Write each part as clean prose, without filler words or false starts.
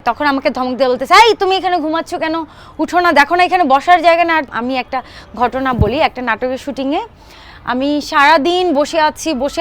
তখন আমাকে ধমক দিয়ে বলতেছে, এই তুমি এখানে ঘুমাচ্ছ কেন, উঠো না, দেখো না এখানে বসার জায়গা না। আর আমি একটা ঘটনা বলি, একটা নাটকের শুটিংয়ে আমি সারাদিন বসে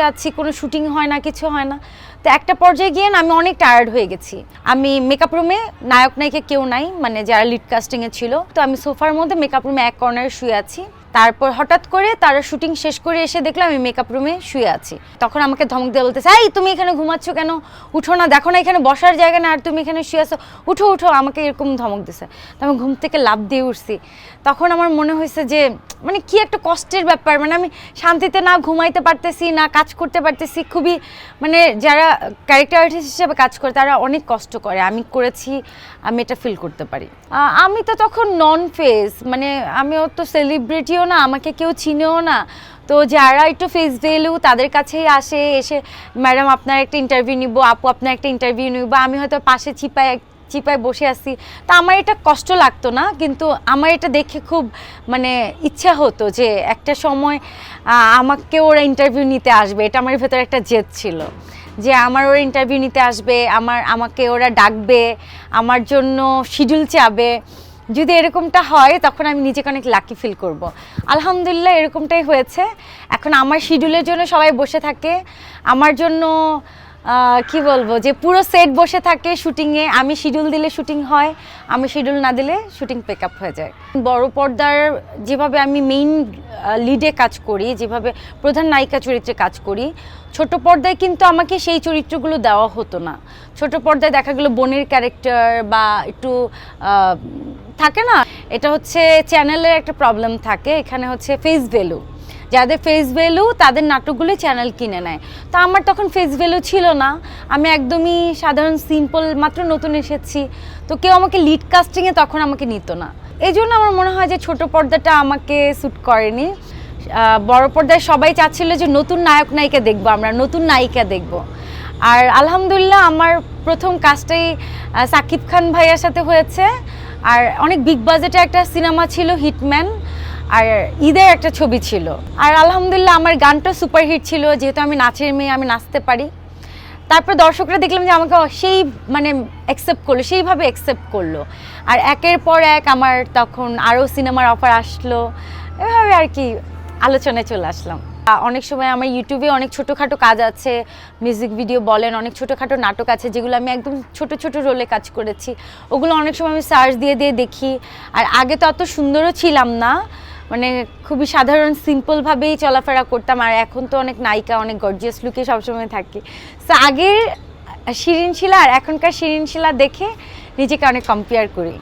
আছি, কোনো শুটিং হয় না, কিছু হয় না। তো একটা পর্যায়ে গিয়ে না আমি অনেক টায়ার্ড হয়ে গেছি। আমি মেকআপ রুমে, নায়ক নায়িকা কেউ নাই, মানে যারা লিড কাস্টিংয়ে ছিল, তো আমি সোফার মধ্যে মেকআপ রুমে এক কর্নারে শুয়ে আছি। তারপর হঠাৎ করে তারা শুটিং শেষ করে এসে দেখলাম আমি মেকআপ রুমে শুয়ে আছি। তখন আমাকে ধমক দিয়ে বলতেছে, এই তুমি এখানে ঘুমাচ্ছ কেন, উঠো না, দেখো না এখানে বসার জায়গা না, আর তুমি এখানে শুয়ে আছো, উঠো উঠো, আমাকে এরকম ধমক দিছে। তো আমি ঘুম থেকে লাফ দিয়ে উঠছি। তখন আমার মনে হয়েছে যে মানে কি একটা কষ্টের ব্যাপার, মানে আমি শান্তিতে না ঘুমাইতে পারতেছি না কাজ করতে পারতেছি। খুবই মানে যারা ক্যারেক্টার আর্টিস্ট হিসেবে কাজ করে তারা অনেক কষ্ট করে, আমি করেছি, আমি এটা ফিল করতে পারি। আমি তো তখন নন ফেস, মানে আমি অত সেলিব্রিটিও না, আমাকে কেউ চিনেও না। তো যারা একটু ফেস ভ্যালু তাদের কাছেই এসে ম্যাডাম আপনার একটা ইন্টারভিউ নিব, আপু আপনার একটা ইন্টারভিউ নিব, আমি হয়তো পাশে চিপায় বসে আছি। তা আমার এটা কষ্ট লাগতো না, কিন্তু আমার এটা দেখে খুব মানে ইচ্ছা হতো যে একটা সময় আমাকে ওরা ইন্টারভিউ নিতে আসবে। এটা আমার ভেতরে একটা জেদ ছিল যে আমার ওরা ইন্টারভিউ নিতে আসবে, আমাকে ওরা ডাকবে, আমার জন্য শিডিউল চাবে। যদি এরকমটা হয় তখন আমি নিজেকে অনেক লাকি ফিল করব। আলহামদুলিল্লাহ এরকমটাই হয়েছে। এখন আমার শিডিউলের জন্য সবাই বসে থাকে, আমার জন্য কি বলবো যে পুরো সেট বসে থাকে শুটিংয়ে। আমি শিডিউল দিলে শুটিং হয়, আমি শিডিউল না দিলে শুটিং পিক আপ হয়ে যায়। বড় পর্দার যেভাবে আমি মেইন লিডে কাজ করি, যেভাবে প্রধান নায়িকা চরিত্রে কাজ করি, ছোট পর্দায় কিন্তু আমাকে সেই চরিত্রগুলো দেওয়া হতো না। ছোট পর্দায় দেখা গেলো বোনের ক্যারেক্টার বা একটু থাকে না, এটা হচ্ছে চ্যানেলের একটা প্রবলেম থাকে। এখানে হচ্ছে ফেস ভ্যালু, যাদের ফেস ভ্যালু তাদের নাটকগুলো চ্যানেল কিনে নেয়। তো আমার তখন ফেস ভ্যালু ছিল না, আমি একদমই সাধারণ সিম্পল, মাত্র নতুন এসেছি, তো কেউ আমাকে লিড কাস্টিংয়ে তখন আমাকে নিত না। এই জন্য আমার মনে হয় যে ছোট পর্দাটা আমাকে স্যুট করেনি। বড় পর্দায় সবাই চাচ্ছিল যে নতুন নায়ক নায়িকা দেখবো, আমরা নতুন নায়িকা দেখবো। আর আলহামদুলিল্লাহ আমার প্রথম কাজটাই সাকিব খান ভাইয়ার সাথে হয়েছে। আর অনেক বিগ বাজেটের একটা সিনেমা ছিল হিটম্যান, আর ঈদের একটা ছবি ছিল। আর আলহামদুলিল্লাহ আমার গানটা সুপারহিট ছিল, যেহেতু আমি নাচের মেয়ে, আমি নাচতে পারি। তারপর দর্শকরা দেখলাম যে আমাকে সেই মানে অ্যাকসেপ্ট করলো, সেইভাবে অ্যাকসেপ্ট করলো। আর একের পর এক আমার তখন আরও সিনেমার অফার আসলো, এভাবে আর কি আলোচনায় চলে আসলাম। অনেক সময় আমার ইউটিউবে অনেক ছোটোখাটো কাজ আছে, মিউজিক ভিডিও বলেন, অনেক ছোটোখাটো নাটক আছে যেগুলো আমি একদম ছোট ছোট রোলে কাজ করেছি। ওগুলো অনেক সময় আমি সার্চ দিয়ে দেখি। আর আগে তো অত সুন্দরও ছিলাম না, মানে খুবই সাধারণ সিম্পলভাবেই চলাফেরা করতাম। আর এখন তো অনেক নায়িকা, অনেক গর্জিয়াস লুকে সবসময় থাকি। তো আগের শিরিন শিলা আর এখনকার শিরিন শিলা দেখে নিজেকে অনেক কম্পেয়ার করি।